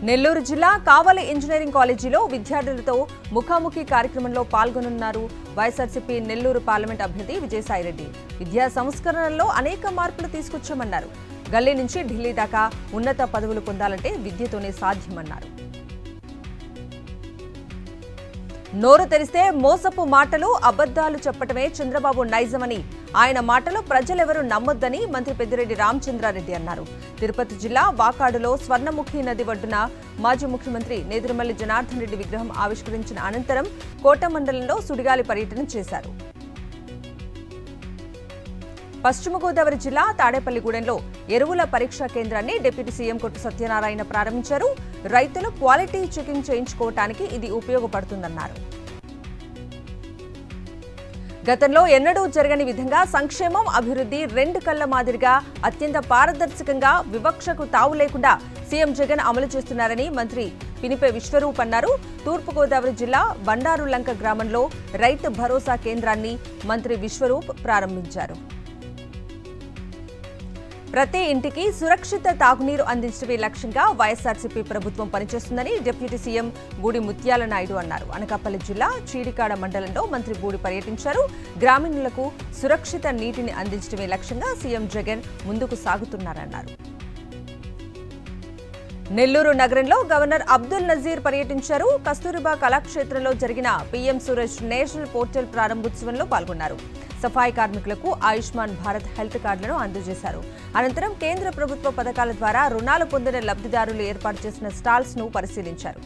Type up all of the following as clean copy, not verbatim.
నెల్లూరు జిల్లా కావలి ఇంజనీరింగ్ కాలేజీలో విద్యార్థులతో ముఖాముఖి కార్యక్రమంలో పాల్గొనున్నారు వైఎస్ఆర్సీపీ నెల్లూరు పార్లమెంట్ అభ్యర్థి విజయసాయిరెడ్డి. విద్యా సంస్కరణల్లో అనేక మార్పులు తీసుకొచ్చామన్నారు. గల్లీ నుంచి ఢిల్లీ దాకా ఉన్నత పదవులు పొందాలంటే విద్యతోనే సాధ్యమన్నారు. నోరు తెరిస్తే మోసపు మాటలు, అబద్ధాలు చెప్పటమే చంద్రబాబు నైజమని, ఆయన మాటలు ప్రజలెవరూ నమ్మొద్దని మంత్రి పెద్దిరెడ్డి రామచంద్రారెడ్డి అన్నారు. తిరుపతి జిల్లా వాకాడులో స్వర్ణముఖి నది ఒడ్డున మాజీ ముఖ్యమంత్రి నేదురుమల్లి జనార్దన్ రెడ్డి విగ్రహం ఆవిష్కరించిన అనంతరం కోట మండలంలో సుడిగాలి పర్యటన చేశారు. పశ్చిమ గోదావరి జిల్లా తాడేపల్లిగూడెంలో ఎరువుల పరీక్షా కేంద్రాన్ని డిప్యూటీ సీఎం కొట్టు సత్యనారాయణ ప్రారంభించారు. రైతులు క్వాలిటీ చెకింగ్ చేయించుకోవటానికి ఇది ఉపయోగపడుతుందన్నారు. గతంలో ఎన్నడూ జరగని విధంగా సంక్షేమం, అభివృద్ధి రెండు కళ్ల మాదిరిగా అత్యంత పారదర్శకంగా వివక్షకు తావు లేకుండా సీఎం జగన్ అమలు చేస్తున్నారని మంత్రి పినిపే విశ్వరూప్ అన్నారు. తూర్పుగోదావరి జిల్లా బండారులంక గ్రామంలో రైతు భరోసా కేంద్రాన్ని మంత్రి విశ్వరూప్ ప్రారంభించారు. ప్రతి ఇంటికి సురక్షిత తాగునీరు అందించడమే లక్ష్యంగా వైఎస్ఆర్సీపీ ప్రభుత్వం పనిచేస్తుందని డిప్యూటీ సీఎం బూడి ముత్యాల నాయుడు అన్నారు. అనకాపల్లి జిల్లా చీడికాడ మండలంలో మంత్రి బూడి పర్యటించారు. గ్రామీణులకు సురక్షిత నీటిని అందించడమే లక్ష్యంగా సీఎం జగన్ ముందుకు సాగుతున్నారన్నారు. నెల్లూరు నగరంలో గవర్నర్ అబ్దుల్ నజీర్ పర్యటించారు. కస్తూరిబా కళాక్షేత్రంలో జరిగిన పీఎం సూరజ్ నేషనల్ పోర్టల్ ప్రారంభోత్సవంలో పాల్గొన్నారు. సఫాయి కార్మికులకు ఆయుష్మాన్ భారత్ హెల్త్ కార్డులను అందజేశారు. అనంతరం కేంద్ర ప్రభుత్వ పథకాల ద్వారా రుణాలు పొందిన లబ్ధిదారులు ఏర్పాటు చేసిన స్టాల్స్ ను పరిశీలించారు.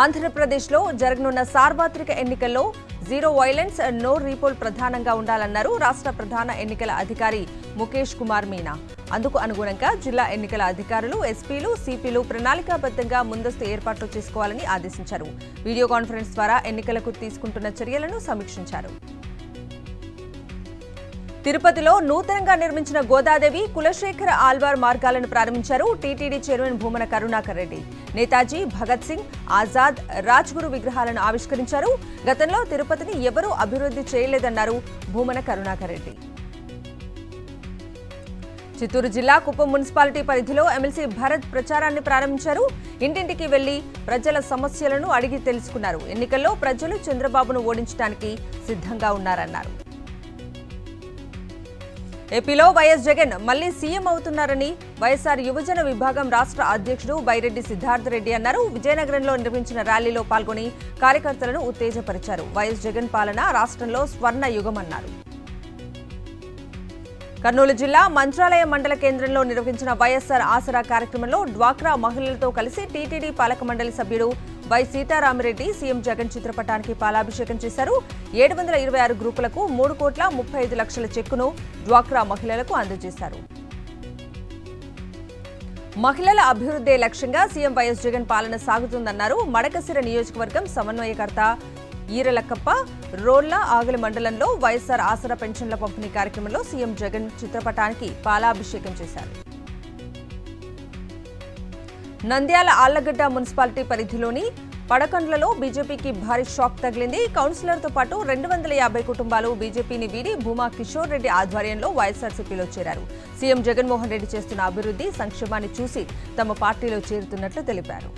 ఆంధ్రప్రదేశ్లో జరగనున్న సార్వత్రిక ఎన్నికల్లో జీరో వైలెన్స్, నో రీపోల్ ప్రధానంగా ఉండాలన్నారు రాష్ట్ర ప్రధాన ఎన్నికల అధికారి ముఖేష్ కుమార్ మీనా. అందుకు అనుగుణంగా జిల్లా ఎన్నికల అధికారులు, ఎస్పీలు, సిపిలు ప్రణాళికాబద్ధంగా ముందస్తు ఏర్పాట్లు చేసుకోవాలని ఆదేశించారు. వీడియో కాన్ఫరెన్స్ ద్వారా ఎన్నికలకు తీసుకుంటున్న చర్యలను సమీక్షించారు. తిరుపతిలో నూతనంగా నిర్మించిన గోదాదేవి, కులశేఖర ఆల్వార్ మార్గాలను ప్రారంభించారు టీటీడీ చైర్మన్ భూమన కరుణాకర్ రెడ్డి. నేతాజీ, భగత్ సింగ్, ఆజాద్, రాజ్గురు విగ్రహాలను ఆవిష్కరించారు. గతంలో తిరుపతిని ఎవరూ అభివృద్ధి చేయలేదన్నారు భూమన కరుణాకర్ రెడ్డి. చిత్తూరు జిల్లా కుప్పం మున్సిపాలిటీ పరిధిలో ఎమ్మెల్సీ భరత్ ప్రచారాన్ని ప్రారంభించారు. ఇంటింటికి వెళ్లి ప్రజల సమస్యలను అడిగి తెలుసుకున్నారు. ఎన్నికల్లో ప్రజలు చంద్రబాబును ఓడించడానికి సిద్ధంగా ఉన్నారన్నారు. ఏపీలో వైఎస్ జగన్ మళ్లీ సీఎం అవుతున్నారని వైఎస్ఆర్ యువజన విభాగం రాష్ట్ర అధ్యక్షుడు బైరెడ్డి సిద్ధార్థరెడ్డి అన్నారు. విజయనగరంలో నిర్వహించిన ర్యాలీలో పాల్గొని కార్యకర్తలను ఉత్తేజపరిచారు. వైఎస్ జగన్ పాలన రాష్ట్రంలో స్వర్ణ యుగమన్నారు. కర్నూలు జిల్లా మంత్రాలయ మండల కేంద్రంలో నిర్వహించిన వైఎస్ఆర్ ఆసరా కార్యక్రమంలో డ్వాక్రా మహిళలతో కలిసి టీటీడీ పాలక మండలి సభ్యుడు వై సీతారామరెడ్డి సీఎం జగన్ చిత్రపటానికి పాలాభిషేకం చేశారు. 726 గ్రూపులకు 3,35,00,000 చెక్కును డ్వాక్రా మహిళలకు అందజేశారు. మహిళల అభివృద్ధే లక్ష్యంగా సీఎం వైఎస్ జగన్ పాలన సాగుతుందన్నారు. మడకశిర నియోజకవర్గం సమన్వయకర్త ఈరలక్కప్ప. రోళ్ల ఆగలి మండలంలో వైఎస్ఆర్ ఆసరా పెన్షన్ల పంపిణీ కార్యక్రమంలో సీఎం జగన్ చిత్రపటానికి పాలాభిషేకం చేశారు. నంద్యాల ఆళ్లగడ్డ మున్సిపాలిటీ పరిధిలోని పడకండ్లలో బీజేపీకి భారీ షాక్ తగిలింది. కౌన్సిలర్తో పాటు 250 కుటుంబాలు బీజేపీని వీడి భూమా కిషోర్ రెడ్డి ఆధ్వర్యంలో వైఎస్ఆర్సీపీలో చేరారు. సీఎం జగన్మోహన్ రెడ్డి చేస్తున్న అభివృద్ధి సంక్షేమాన్ని చూసి తమ పార్టీలో చేరుతున్నట్లు తెలిపారు.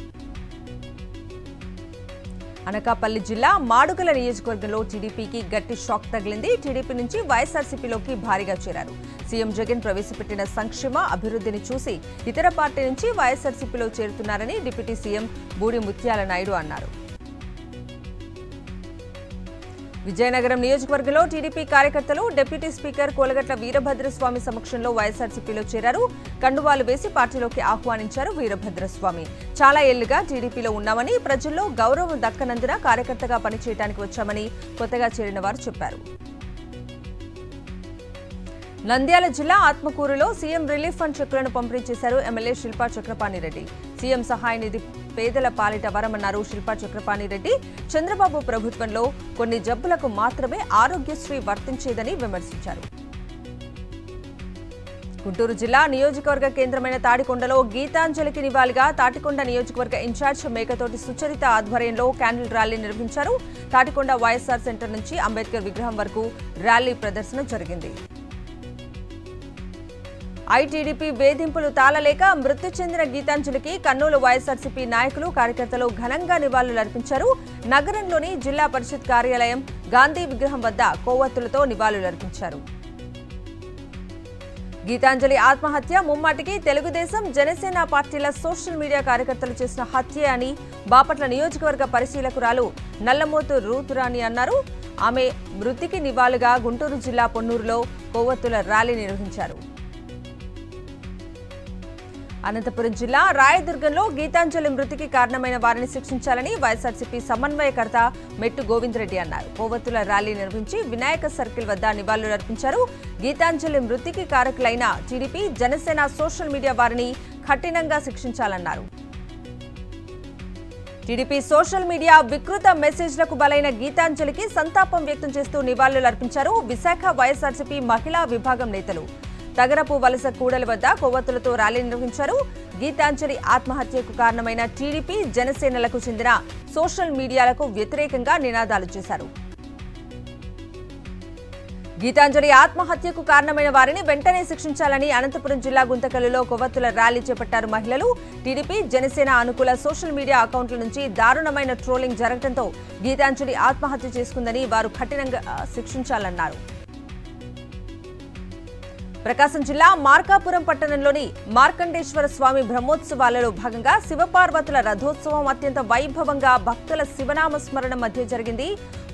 అనకాపల్లి జిల్లా మాడుగుల నియోజకవర్గంలో టీడీపీకి గట్టి షాక్ తగిలింది. టీడీపీ నుంచి వైఎస్ఆర్సీపీలోకి భారీగా చేరారు. సీఎం జగన్ ప్రవేశపెట్టిన సంక్షేమ అభివృద్ధిని చూసి ఇతర పార్టీ నుంచి వైఎస్ఆర్సీపీలో చేరుతున్నారని డిప్యూటీ సీఎం బూడి ముత్యాల నాయుడు అన్నారు. విజయనగరం నియోజకవర్గంలో టీడీపీ కార్యకర్తలు డిప్యూటీ స్పీకర్ కోలగట్ల వీరభద్రస్వామి సమక్షంలో వైఎస్ఆర్సీపీలో చేరారు. కండువాలు వేసి పార్టీలోకి ఆహ్వానించారు వీరభద్రస్వామి. చాలా ఏళ్లుగా టీడీపీలో ఉన్నామని, ప్రజల్లో గౌరవం దక్కనందున కార్యకర్తగా పనిచేయడానికి వచ్చామని కొత్తగా చేరిన వారు చెప్పారు. నంద్యాల జిల్లా ఆత్మకూరులో సీఎం రిలీఫ్ ఫండ్ చెక్కులను పంపిణీ చేశారు ఎమ్మెల్యే శిల్పా చక్రపాణిరెడ్డి. సీఎం సహాయ నిధి పేదల పాలిట వరమన్నారు శిల్పా చక్రపాణిరెడ్డి. చంద్రబాబు ప్రభుత్వంలో కొన్ని జబ్బులకు మాత్రమే ఆరోగ్యశ్రీ వర్తించేదని విమర్శించారు. గుంటూరు జిల్లా నియోజకవర్గ కేంద్రమైన తాడికొండలో గీతాంజలికి నివాళిగా తాటికొండ నియోజకవర్గ ఇన్ఛార్జ్ మేకతోటి సుచరిత ఆధ్వర్యంలో క్యాండిల్ ర్యాలీ నిర్వహించారు. తాటికొండ వైఎస్ఆర్ సెంటర్ నుంచి అంబేద్కర్ విగ్రహం వరకు ర్యాలీ ప్రదర్శన జరిగింది. ఐటీడీపీ వేధింపులు తాళలేక మృతి చెందిన గీతాంజలికి కర్నూలు వైఎస్ఆర్సీపీ నాయకులు కార్యకర్తలు ఘనంగా నివాళులర్పించారు. నగరంలోని జిల్లా పరిషత్ కార్యాలయం గాంధీ విగ్రహం వద్ద కొవ్వొత్తులతో నివాళులర్పించారు. గీతాంజలి ఆత్మహత్య ముమ్మాటికి తెలుగుదేశం జనసేన పార్టీల సోషల్ మీడియా కార్యకర్తలు చేసిన హత్య అని బాపట్ల నియోజకవర్గ పరిశీలకురాలు నల్లమోతు రూతురాణి అన్నారు. ఆమె మృతికి నివాళిగా గుంటూరు జిల్లా పొన్నూరులో కొవ్వొత్తుల ర్యాలీ నిర్వహించారు. అనంతపురం జిల్లా రాయదుర్గంలో గీతాంజలి మృతికి కారణమైన వారిని శిక్షించాలని వైఎస్ఆర్సీపీ సమన్వయకర్త మెట్టు గోవిందరెడ్డి అన్నారు. కొవ్వొత్తుల ర్యాలీ నిర్వహించి వినాయక సర్కిల్ వద్ద నివాళులర్పించారు. గీతాంజలి మృతికి కారకులైన టీడీపీ జనసేన సోషల్ మీడియా వారిని కఠినంగా శిక్షించాలన్నారు. టీడీపీ సోషల్ మీడియా వికృత మెసేజ్లకు బలైన గీతాంజలికి సంతాపం వ్యక్తం చేస్తూ నివాళులర్పించారు. విశాఖ వైఎస్ఆర్సీపీ మహిళా విభాగం నేతలు తగరపు వలస కూడలి వద్ద కొవ్వొత్తులతో ర్యాలీ నిర్వహించారు. గీతాంజలి ఆత్మహత్యకు కారణమైన టీడీపీ జనసేనలకు చెందిన సోషల్ మీడియాలకు వ్యతిరేకంగా నినాదాలు చేశారు. గీతాంజలి ఆత్మహత్యకు కారణమైన వారిని వెంటనే శిక్షించాలని అనంతపురం జిల్లా గుంతకల్లులో కొవ్వొత్తుల ర్యాలీ చేపట్టారు మహిళలు. టీడీపీ జనసేన అనుకూల సోషల్ మీడియా అకౌంట్ల నుంచి దారుణమైన ట్రోలింగ్ జరగడంతో గీతాంజలి ఆత్మహత్య చేసుకుందని వారు కఠినంగా శిక్షించాలన్నారు. ప్రకాశం జిల్లా మార్కాపురం పట్టణంలోని మార్కండేశ్వర స్వామి బ్రహ్మోత్సవాలలో భాగంగా శివపార్వతుల రథోత్సవం అత్యంత వైభవంగా భక్తుల శివనామ స్మరణ మధ్య జరిగింది.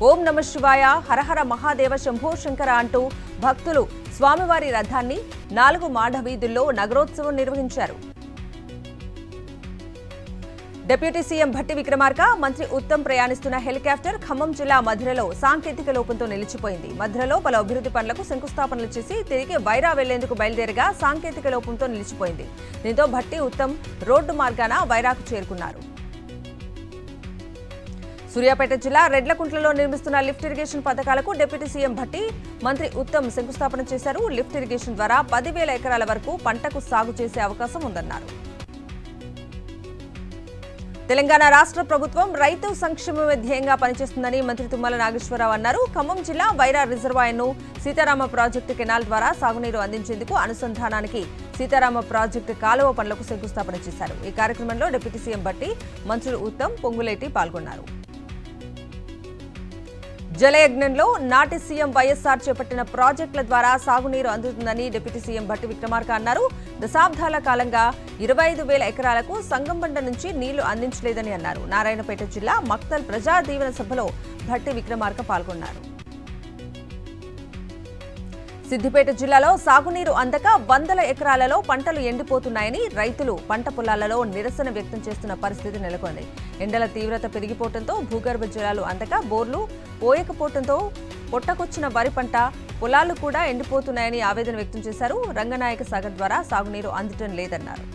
ఓం నమ శివాయ, హరహర మహాదేవ, శంభో శంకర అంటూ భక్తులు స్వామివారి రథాన్ని 4 మాడ వీధుల్లో నగరోత్సవం నిర్వహించారు. డిప్యూటీ సీఎం భట్టి విక్రమార్క, మంత్రి ఉత్తమ్ ప్రయాణిస్తున్న హెలికాప్టర్ ఖమ్మం జిల్లా మధిరలో సాంకేతిక లోపంతో నిలిచిపోయింది. మధిరలో పలు అభివృద్ధి పనులకు శంకుస్థాపనలు చేసి తిరిగి వైరా వెళ్లేందుకు బయలుదేరగా సాంకేతిక లోపంతో నిలిచిపోయింది. దీంతో భట్టి ఉత్తమ్ రోడ్డు మార్గాన వైరాకు చేరుకున్నారు. సూర్యాపేట జిల్లా రెడ్లకుంట్లలో నిర్మిస్తున్న లిఫ్ట్ ఇరిగేషన్ పథకాలకు డిప్యూటీ సీఎం భట్టి, మంత్రి ఉత్తమ్ శంకుస్థాపన చేశారు. లిఫ్ట్ ఇరిగేషన్ ద్వారా 10,000 ఎకరాల వరకు పంటకు సాగు చేసే అవకాశం ఉందన్నారు. తెలంగాణ రాష్ట్ర ప్రభుత్వం రైతు సంక్షేమమే ధ్యేయంగా పనిచేస్తుందని మంత్రి తుమ్మల నాగేశ్వరరావు అన్నారు. ఖమ్మం జిల్లా వైరా రిజర్వాయర్ను సీతారామ ప్రాజెక్టు కెనాల్ ద్వారా సాగునీరు అందించేందుకు అనుసంధానానికి సీతారామ ప్రాజెక్టు కాలువ పనులకు శంకుస్థాపన చేశారు. ఈ కార్యక్రమంలో డిప్యూటీ సీఎం భట్టి, మంత్రులు ఉత్తమ్, పొంగులేటి పాల్గొన్నారు. జలయజ్ఞంలో నాటి సీఎం వైఎస్ఆర్ చేపట్టిన ప్రాజెక్టుల ద్వారా సాగునీరు అందుతుందని డిప్యూటీ సీఎం భట్టి విక్రమార్క అన్నారు. దశాబ్దాల కాలంగా 25,000 ఎకరాలకు సంగంబండ నుంచి నీళ్లు అందించలేదని అన్నారు. నారాయణపేట జిల్లా మక్తల్ ప్రజా దీవెన సభలో భట్టి విక్రమార్క పాల్గొన్నారు. సిద్దిపేట జిల్లాలో సాగునీరు అందక 100 ఎకరాలలో పంటలు ఎండిపోతున్నాయని రైతులు పంట పొలాలలో నిరసన వ్యక్తం చేస్తున్న పరిస్థితి నెలకొంది. ఎండల తీవ్రత పెరిగిపోవడంతో భూగర్భ జలాలు అందక బోర్లు పోయకపోవడంతో పొట్టకొచ్చిన వరి పంట పొలాలు కూడా ఎండిపోతున్నాయని ఆవేదన వ్యక్తం చేశారు. రంగనాయక సాగర్ ద్వారా సాగునీరు అందటం లేదన్నారు.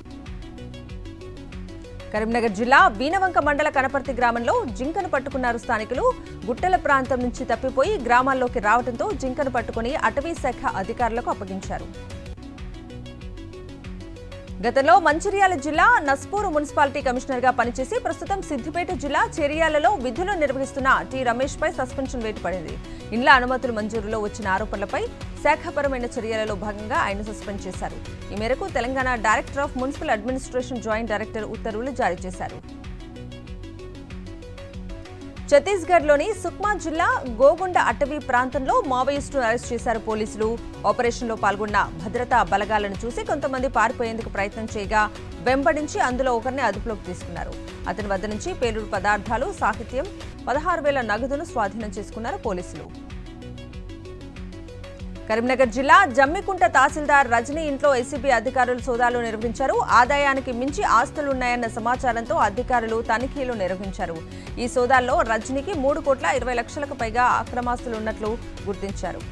కరీంనగర్ జిల్లా వీనవంక మండల కనపర్తి గ్రామంలో జింకను పట్టుకున్నారు స్థానికులు. గుట్టల ప్రాంతం నుంచి తప్పిపోయి గ్రామాల్లోకి రావడంతో జింకను పట్టుకుని అటవీ శాఖ అధికారులకు అప్పగించారు. గతంలో మంచిర్యాల జిల్లా నస్పూరు మున్సిపాలిటీ కమిషనర్గా పనిచేసి ప్రస్తుతం సిద్దిపేట జిల్లా చెరియాలలో విధులు నిర్వహిస్తున్న టి రమేష్ పై సస్పెన్షన్ వేటు పడింది. ఇండ్ల అనుమతుల మంజూరులో వచ్చిన ఆరోపణలపై శాఖపరమైన చర్యలలో భాగంగా ఆయన సస్పెండ్ చేశారు. ఈ మేరకు Telangana director of municipal administration joint director ఉత్తర్వులు జారీ చేశారు. ఛత్తీస్గఢ్లోని సుక్మా జిల్లా గోగుండ అటవీ ప్రాంతంలో మావోయిస్టును అరెస్ట్ చేశారు పోలీసులు. ఆపరేషన్లో పాల్గొన్న భద్రతా బలగాలను చూసి కొంతమంది పారిపోయేందుకు ప్రయత్నం చేయగా వెంబడించి అందులో ఒకరిని అదుపులోకి తీసుకున్నారు. అతని వద్ద నుంచి పేలుడు పదార్థాలు, సాహిత్యం, 16,000 నగదును స్వాధీనం చేసుకున్నారు పోలీసులు. కరీంనగర్ జిల్లా జమ్మికుంట తహసీల్దార్ రజనీ ఇంట్లో ఏసీబీ అధికారులు సోదాలు నిర్వహించారు. ఆదాయానికి మించి ఆస్తులున్నాయన్న సమాచారంతో అధికారులు తనిఖీలు నిర్వహించారు. ఈ సోదాల్లో రజనీకి 3,20,00,000కు పైగా అక్రమాస్తులున్నట్లు గుర్తించారు.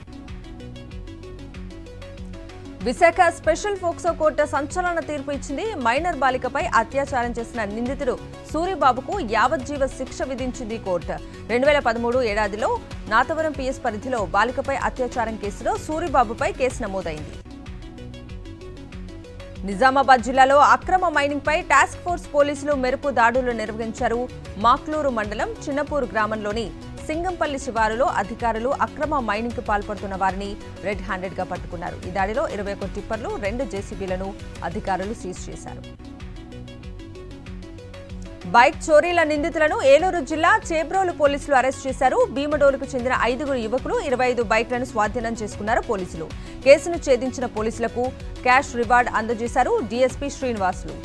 విశాఖ స్పెషల్ ఫోక్సో కోర్టు సంచలన తీర్పు ఇచ్చింది. మైనర్ బాలికపై అత్యాచారం చేసిన నిందితుడు సూరిబాబుకు యావజ్జీవ శిక్ష విధించింది కోర్టు. 2013 ఏడాదిలో నాతవరం పిఎస్ పరిధిలో బాలికపై అత్యాచారం కేసులో సూరిబాబుపై కేసు నమోదైంది. నిజామాబాద్ జిల్లాలో అక్రమ మైనింగ్ పై టాస్క్ ఫోర్స్ పోలీసులు మెరుపు దాడులు నిర్వహించారు. మాక్లూరు మండలం చిన్నపూరు గ్రామంలోని సింగంపల్లి శివారులో అధికారులు అక్రమ మైనింగ్ కు పాల్పడుతున్న వారిని రెడ్ హ్యాండెడ్ గా పట్టుకున్నారు. ఈ దాడిలో 21 టిప్పర్లు, 2 జేసీబీలను అధికారులు సీజ్ చేశారు. బైక్ చోరీల నిందితులను ఏలూరు జిల్లా చేబ్రోలు పోలీసులు అరెస్ట్ చేశారు. భీమడోలుకు చెందిన 5 యువకులు 25 బైక్లను స్వాధీనం చేసుకున్నారు పోలీసులు. కేసును ఛేదించిన పోలీసులకు క్యాష్ రివార్డ్ అందజేశారు డీఎస్పీ శ్రీనివాసులు.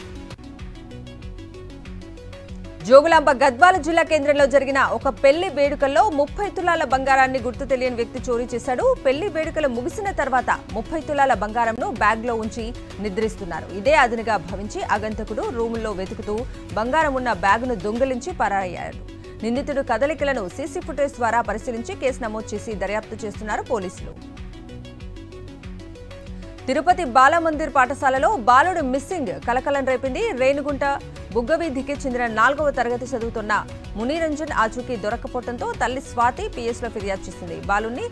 జోగులాంబ గద్వాల జిల్లా కేంద్రంలో జరిగిన ఒక పెళ్లి వేడుకల్లో 30 తులాల బంగారాన్ని గుర్తు తెలియని వ్యక్తి చోరీ చేశాడు. పెళ్లి వేడుకలు ముగిసిన తర్వాత 30 తులాల బంగారంను బ్యాగ్లో ఉంచి నిద్రిస్తున్నారు. ఇదే అదునుగా భావించి ఆగంతకుడు రూముల్లో వెతుకుతూ బంగారం ఉన్న బ్యాగును దొంగిలించి పరారయ్యాడు. నిందితుడు కదలికలను సీసీ ఫుటేజ్ ద్వారా పరిశీలించి కేసు నమోదు చేసి దర్యాప్తు చేస్తున్నారు పోలీసులు. తిరుపతి బాలమందిర్ పాఠశాలలో బాలుడు మిస్సింగ్ కలకలం రేపింది. రేణుగుంట బుగ్గవీధికి చెందిన 4వ తరగతి చదువుతున్న మునిరంజన్ ఆచూకీ దొరక్కపోవడంతో తల్లి స్వాతి పిఎస్లో ఫిర్యాదు చేసింది. బాలుని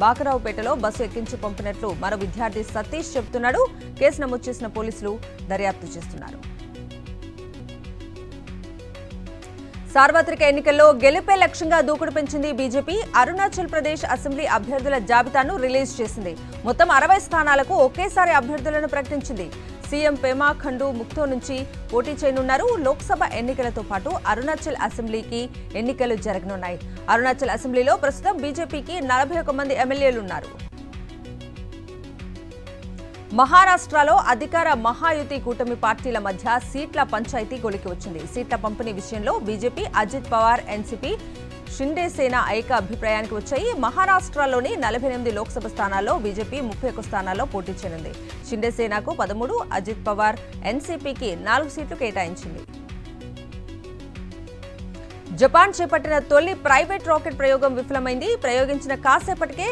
బాకరావుపేటలో బస్సు ఎక్కించి పంపినట్లు మరో విద్యార్థి సతీష్ చెబుతున్నాడు. కేసు నమోదు చేసిన పోలీసులు దర్యాప్తు చేస్తున్నారు. సార్వత్రిక ఎన్నికల్లో గెలుపే లక్ష్యంగా దూకుడు పెంచింది బీజేపీ. అరుణాచల్ ప్రదేశ్ అసెంబ్లీ అభ్యర్థుల జాబితాను రిలీజ్ చేసింది. మొత్తం 60 స్థానాలకు ఒకేసారి అభ్యర్థులను ప్రకటించింది. సీఎం పేమా ఖండు ముక్తో నుంచి పోటీ చేయనున్నారు. లోక్సభ ఎన్నికలతో పాటు అరుణాచల్ అసెంబ్లీకి ఎన్నికలు జరగనున్నాయి. అరుణాచల్ అసెంబ్లీలో ప్రస్తుతం బీజేపీకి 41 మంది ఎమ్మెల్యేలున్నారు. మహారాష్ట్రలో అధికార మహాయుతి కూటమి పార్టీల మధ్య సీట్ల పంచాయతీ కొలికి వచ్చింది. సీట్ల పంపిణీ విషయంలో బీజేపీ, అజిత్ పవార్, ఎన్సీపీ, షిండే సేన ఏక అభిప్రాయానికి వచ్చాయి. మహారాష్ట్రలోని 48 లోక్సభ స్థానాల్లో బీజేపీ 31 స్థానాల్లో పోటీ చేయనుంది. షిండే సేనకు 13, అజిత్ పవార్, ఎన్సీపీకి 4 సీట్లు కేటాయించింది. జపాన్ చేపట్టిన తొలి ప్రైవేట్ రాకెట్ ప్రయోగం విఫలమైంది. ప్రయోగించిన కాసేపటికే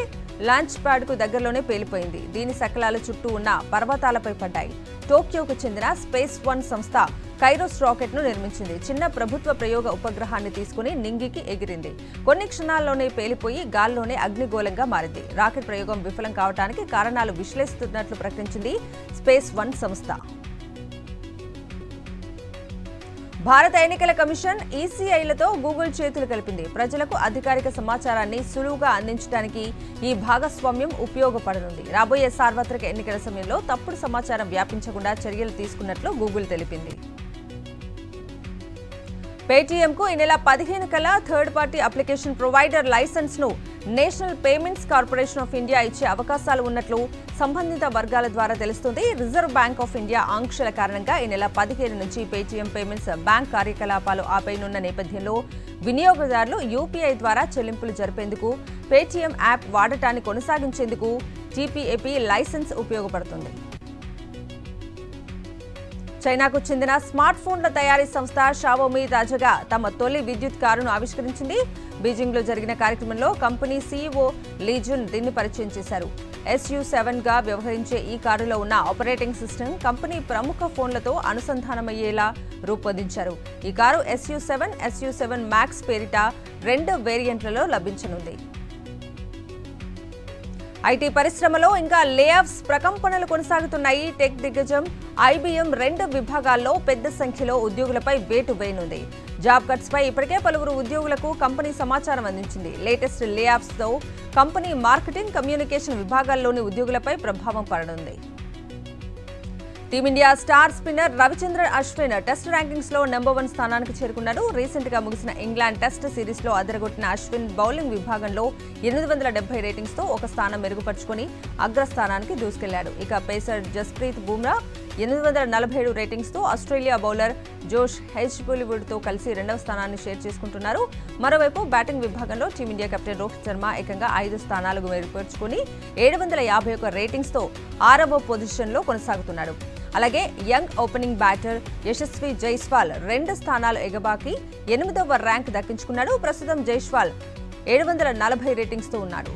లాంచ్ ప్యాడ్ కు దగ్గరలోనే పేలిపోయింది. దీని శకలాలు చుట్టూ ఉన్న పర్వతాలపై పడ్డాయి. టోక్యోకు చెందిన స్పేస్ వన్ సంస్థ కైరోస్ రాకెట్ ను నిర్మించింది. చిన్న ప్రభుత్వ ప్రయోగ ఉపగ్రహాన్ని తీసుకుని నింగికి ఎగిరింది. కొన్ని క్షణాల్లోనే పేలిపోయి గాల్లోనే అగ్నిగోళంగా మారింది. రాకెట్ ప్రయోగం విఫలం కావడానికి కారణాలు విశ్లేషిస్తున్నట్లు ప్రకటించింది స్పేస్ వన్ సంస్థ. భారత ఎన్నికల కమిషన్ ఈసీఐలతో గూగుల్ చేతులు కలిపింది. ప్రజలకు అధికారిక సమాచారాన్ని సులువుగా అందించడానికి ఈ భాగస్వామ్యం ఉపయోగపడనుంది. రాబోయే సార్వత్రిక ఎన్నికల సమయంలో తప్పుడు సమాచారం వ్యాపించకుండా చర్యలు తీసుకున్నట్లు గూగుల్ తెలిపింది. పేటీఎంకు ఈ నెల 15 కల్లా third party application provider licence ను National Payments Corporation of India ఇచ్చే అవకాశాలు ఉన్నట్లు సంబంధిత వర్గాల ద్వారా తెలుస్తుంది. రిజర్వ్ బ్యాంక్ ఆఫ్ ఇండియా ఆంక్షల కారణంగా ఈ నెల 15 నుంచి పేటీఎం పేమెంట్స్ బ్యాంక్ కార్యకలాపాలు ఆపేయనున్న నేపథ్యంలో వినియోగదారులు యూపీఐ ద్వారా చెల్లింపులు జరిపేందుకు పేటీఎం యాప్ వాడటాన్ని కొనసాగించేందుకు టీపీఏపీ లైసెన్స్ ఉపయోగపడుతుంది. చైనాకు చెందిన స్మార్ట్ ఫోన్ల తయారీ సంస్థ షావోమీ తాజాగా తమ తొలి విద్యుత్ కారును ఆవిష్కరించింది. బీజింగ్లో జరిగిన కార్యక్రమంలో కంపెనీ సీఈఓ లీజున్ దీన్ని పరిచయం చేశారు. SU7 గా వ్యవహరించే ఈ కారులో ఉన్న ఆపరేటింగ్ సిస్టమ్ కంపెనీ ప్రముఖ ఫోన్లతో అనుసంధానమయ్యేలా రూపొందించారు. ఈ కారు SU7, SU7 మ్యాక్స్ పేరిట 2 వేరియంట్లలో లభించనుంది. ఐటీ పరిశ్రమలో ఇంకా లేఆఫ్స్ ప్రకంపనలు కొనసాగుతున్నాయి. టెక్ దిగ్గజం IBM 2 విభాగాల్లో పెద్ద సంఖ్యలో ఉద్యోగులపై వేటు వేయనుంది. జాబ్ కట్స్ పై ఇప్పటికే పలువురు ఉద్యోగులకు కంపెనీ సమాచారం అందించింది. లేటెస్ట్ లేఆఫ్స్ తో కంపెనీ మార్కెటింగ్, కమ్యూనికేషన్ విభాగాల్లోని ఉద్యోగులపై ప్రభావం పడనుంది. Team India star spinner Ravichandran Ashwin test rankings లో నంబర్ 1 స్థానానికి చేరుకున్నాడు. రీసెంట్ గా ముగిసిన ఇంగ్లాండ్ టెస్ట్ సిరీస్ లో అదరగొట్టిన అశ్విన్ బౌలింగ్ విభాగంలో 870 రేటింగ్స్ తో ఒక స్థానం మెరుగుపరుచుకుని అగ్రస్థానానికి దూసుకెళ్లాడు. ఇక పేసర్ జస్ప్రీత్ బుమ్రా 847 రేటింగ్స్ తో ఆస్ట్రేలియా బౌలర్ జోష్ హెజ్బులివుడ్ తో కలిసి 2వ స్థానాన్ని షేర్ చేసుకుంటున్నారు. మరోవైపు బ్యాటింగ్ విభాగంలో టీమిండియా కెప్టెన్ రోహిత్ శర్మ ఏకంగా 5 స్థానాలకు మెరుగుపరుచుకుని 751 రేటింగ్స్ తో 6వ పొజిషన్లో కొనసాగుతున్నాడు. అలాగే young opening batter Yashasvi Jaiswal 2 స్థానాలు ఎగబాకి 8వ ర్యాంక్ దక్కించుకున్నాడు. ప్రస్తుతం జైస్వాల్ 740 రేటింగ్స్ తో ఉన్నాడు.